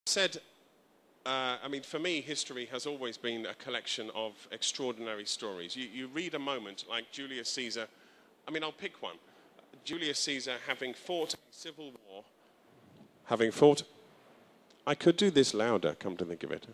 said, I mean, for me, history has always been a collection of extraordinary stories. You read a moment like Julius Caesar. I mean, I'll pick one. Julius Caesar having fought a civil war. I could do this louder, come to think of it.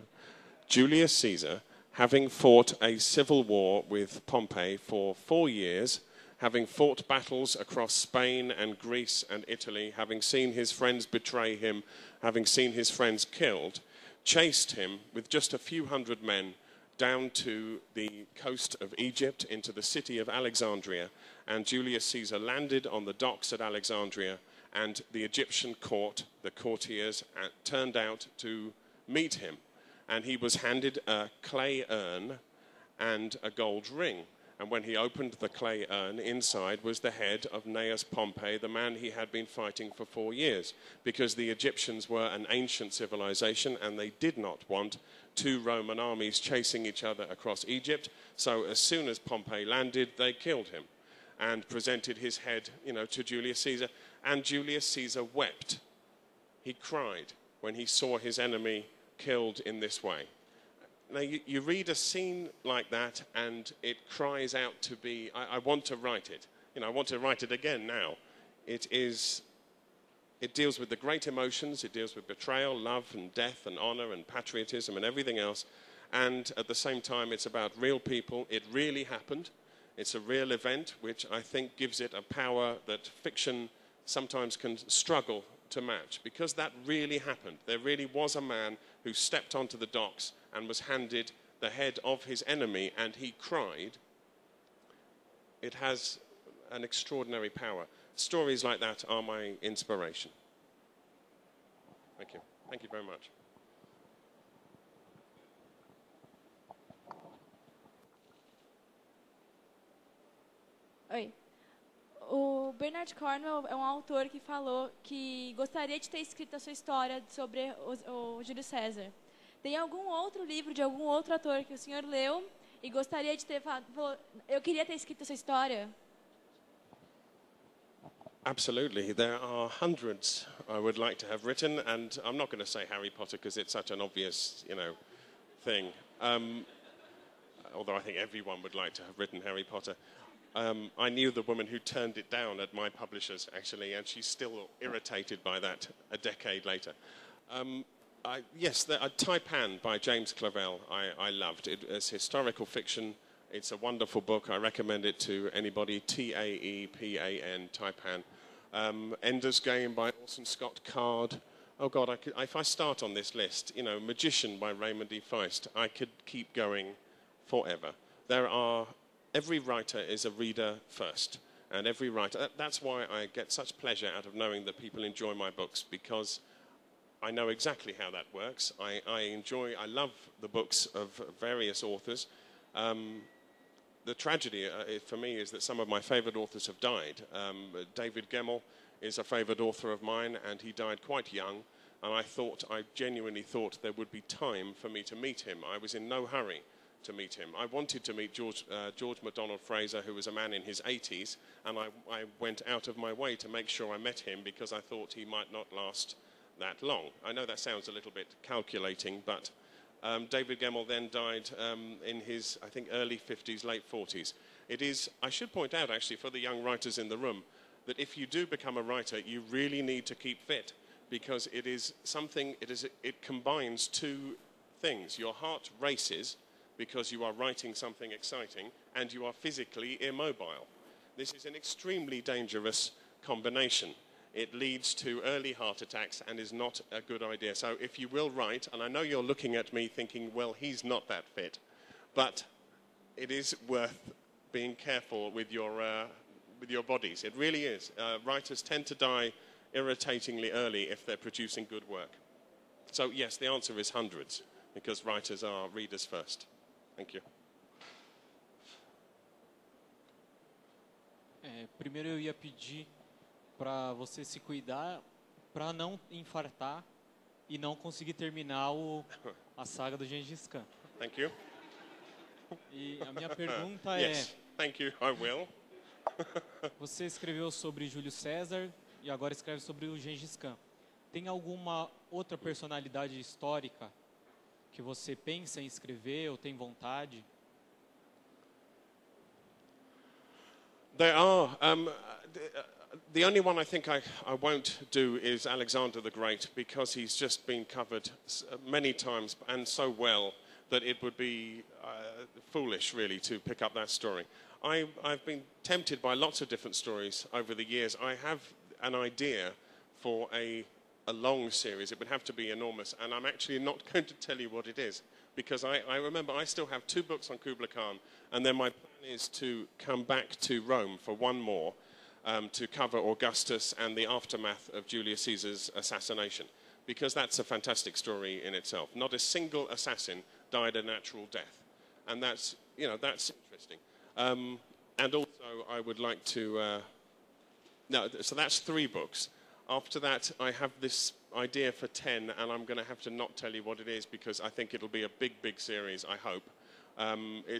Julius Caesar having fought a civil war with Pompey for 4 years, having fought battles across Spain and Greece and Italy, having seen his friends betray him, having seen his friends killed, chased him with just a few hundred men down to the coast of Egypt into the city of Alexandria, and Julius Caesar landed on the docks at Alexandria, and the Egyptian court, the courtiers, turned out to meet him, and he was handed a clay urn and a gold ring. And when he opened the clay urn, inside was the head of Gnaeus Pompey, the man he had been fighting for 4 years, because the Egyptians were an ancient civilization and they did not want 2 Roman armies chasing each other across Egypt. So as soon as Pompey landed, they killed him and presented his head, to Julius Caesar. And Julius Caesar wept. He cried when he saw his enemy killed in this way. Now, you read a scene like that, and it cries out to be, I want to write it. I want to write it again now. It deals with the great emotions. It deals with betrayal, love, and death, and honor, and patriotism, and everything else. And at the same time, it's about real people. It really happened. It's a real event, which I think gives it a power that fiction sometimes can struggle to match, because that really happened. There really was a man who stepped onto the docks and was handed the head of his enemy, and he cried. It has an extraordinary power. Stories like that are my inspiration. Thank you. Thank you very much. Oi. O Bernard Cornwell é um autor que falou que gostaria de ter escrito a sua história sobre o Júlio César. Tem algum outro livro de algum outro autor que o senhor leu e gostaria de ter falado, eu queria ter escrito essa história? Absolutely. There are hundreds I would like to have written, and I'm not going to say Harry Potter because it's such an obvious, thing. Although I think everyone would like to have written Harry Potter. I knew the woman who turned it down at my publishers, actually, and she's still irritated by that a decade later. Yes, Taipan by James Clavell I loved. It's historical fiction. It's a wonderful book. I recommend it to anybody. Taepan, Taipan. Ender's Game by Orson Scott Card. Oh, God, if I start on this list, Magician by Raymond E. Feist, I could keep going forever. Every writer is a reader first, and every writer, that's why I get such pleasure out of knowing that people enjoy my books, because I know exactly how that works. I love the books of various authors. The tragedy for me is that some of my favorite authors have died. David Gemmell is a favorite author of mine, and he died quite young, and I genuinely thought there would be time for me to meet him. I was in no hurry to meet him. I wanted to meet George MacDonald Fraser, who was a man in his 80s, and I went out of my way to make sure I met him because I thought he might not last that long. I know that sounds a little bit calculating, but David Gemmell then died in his, I think, early 50s, late 40s. I should point out, actually, for the young writers in the room, that if you do become a writer, you really need to keep fit, because it combines 2 things. Your heart races because you are writing something exciting, and you are physically immobile. This is an extremely dangerous combination. It leads to early heart attacks and is not a good idea. So if you will write, and I know you're looking at me thinking, well, he's not that fit, but it is worth being careful with your bodies. It really is. Writers tend to die irritatingly early if they're producing good work. So yes, the answer is hundreds, because writers are readers first. Thank you. Primeiro eu ia pedir para você se cuidar, para não infartar e não conseguir terminar a saga do Gengis Khan. Thank you. E a minha pergunta Yes, thank you, I will. Você escreveu sobre Júlio César e agora escreve sobre o Gengis Khan. Tem alguma outra personalidade histórica que você pensa em escrever ou tem vontade? There are. The only one I think I won't do is Alexander the Great, because he's just been covered many times and so well that it would be foolish, really, to pick up that story. I've been tempted by lots of different stories over the years. I have an idea for a long series. It would have to be enormous, and I'm actually not going to tell you what it is, because I remember I still have 2 books on Kubla Khan, and then my plan is to come back to Rome for one more, to cover Augustus and the aftermath of Julius Caesar's assassination, because that's a fantastic story in itself. Not a single assassin died a natural death, and that's interesting. And also, I would like to. So that's 3 books. After that, I have this idea for 10, and I'm going to have to not tell you what it is, because I think it'll be a big, big series, I hope.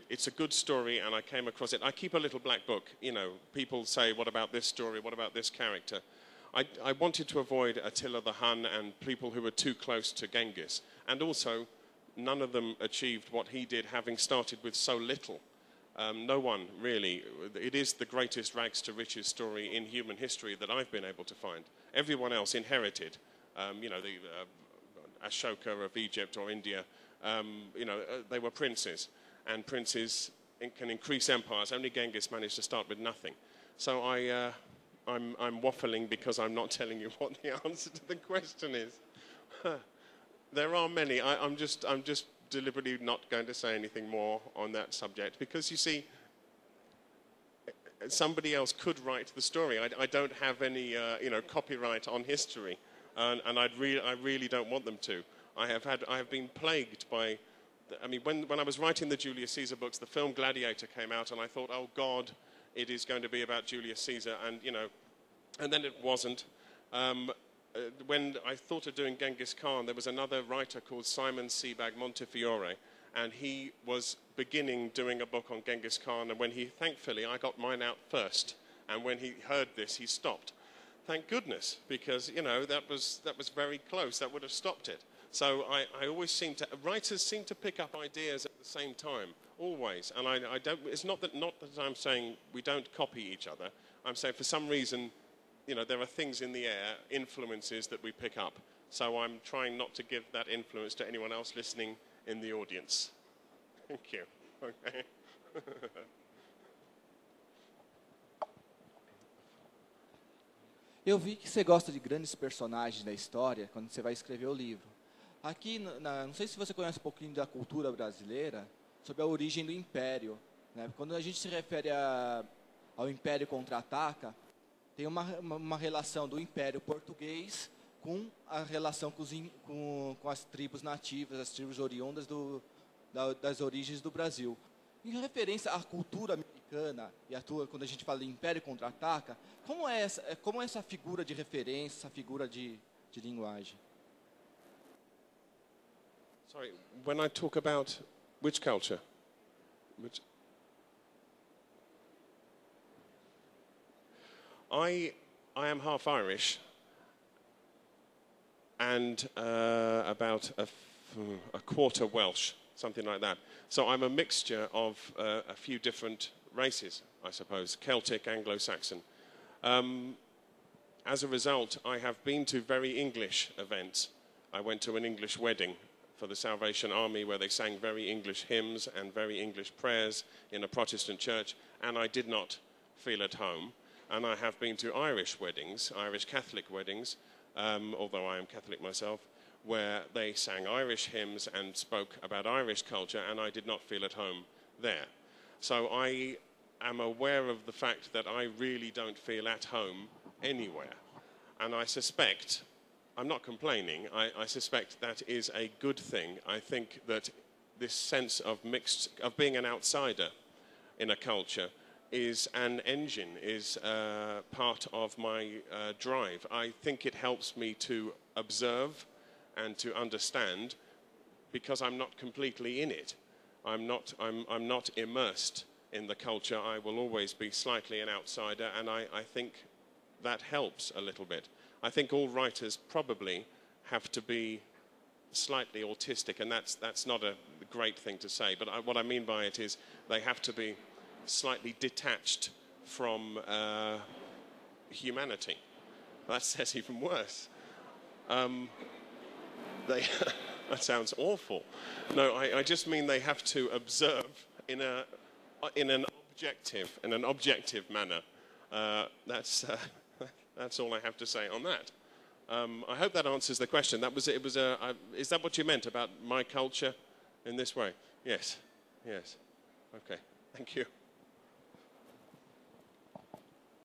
It's a good story, and I came across it. I keep a little black book. You know, people say, what about this story? What about this character? I wanted to avoid Attila the Hun and people who were too close to Genghis. And also, none of them achieved what he did, having started with so little. No one, really. It is the greatest rags to riches story in human history that I've been able to find. Everyone else inherited, the Ashoka of Egypt or India, they were princes. And princes can increase empires. Only Genghis managed to start with nothing. So I'm waffling because I'm not telling you what the answer to the question is. There are many. I'm just deliberately not going to say anything more on that subject, because you see, somebody else could write the story. I don't have any copyright on history, and I really don't want them to. I have been plagued by. When I was writing the Julius Caesar books, the film Gladiator came out, and I thought, oh God, it is going to be about Julius Caesar, and then it wasn't. When I thought of doing Genghis Khan, there was another writer called Simon Sebag Montefiore, and he was beginning doing a book on Genghis Khan, and thankfully, I got mine out first, and when he heard this, he stopped. Thank goodness, because, that was very close. That would have stopped it. So I always writers seem to pick up ideas at the same time, always. And I don't, it's not that I'm saying we don't copy each other. I'm saying for some reason, there are things in the air, influences that we pick up. So I'm trying not to give that influence to anyone else listening in the audience. Thank you. Okay. Eu vi que você gosta de grandes personagens da história quando você vai escrever o livro. Aqui, não sei se você conhece um pouquinho da cultura brasileira, sobre a origem do império. Né? Quando a gente se refere ao império contra-ataca, tem uma relação do império português com a relação com as tribos nativas, as tribos oriundas das origens do Brasil. Em referência à cultura americana e quando a gente fala de império contra-ataca, como é essa figura de referência, essa figura de linguagem? Sorry, when I talk about which culture? I am half Irish and about a quarter Welsh, something like that. So I'm a mixture of a few different races, I suppose, Celtic, Anglo-Saxon. As a result, I have been to very English events. I went to an English wedding for the Salvation Army where they sang very English hymns and very English prayers in a Protestant church, and I did not feel at home. And I have been to Irish weddings, Irish Catholic weddings, although I am Catholic myself, where they sang Irish hymns and spoke about Irish culture, and I did not feel at home there. So I am aware of the fact that I really don't feel at home anywhere. And I suspect, I'm not complaining, I suspect that is a good thing. I think that this sense of being an outsider in a culture is an engine, is part of my drive. I think it helps me to observe and to understand, because I'm not completely in it. I'm not immersed in the culture. I will always be slightly an outsider, and I think that helps a little bit. I think all writers probably have to be slightly autistic, and that's not a great thing to say, but what I mean by it is they have to be slightly detached from humanity. That's even worse. That sounds awful. No, I just mean they have to observe in an objective manner. That's all I have to say on that. I hope that answers the question. Is that what you meant about my culture in this way? Yes. Yes. Okay. Thank you.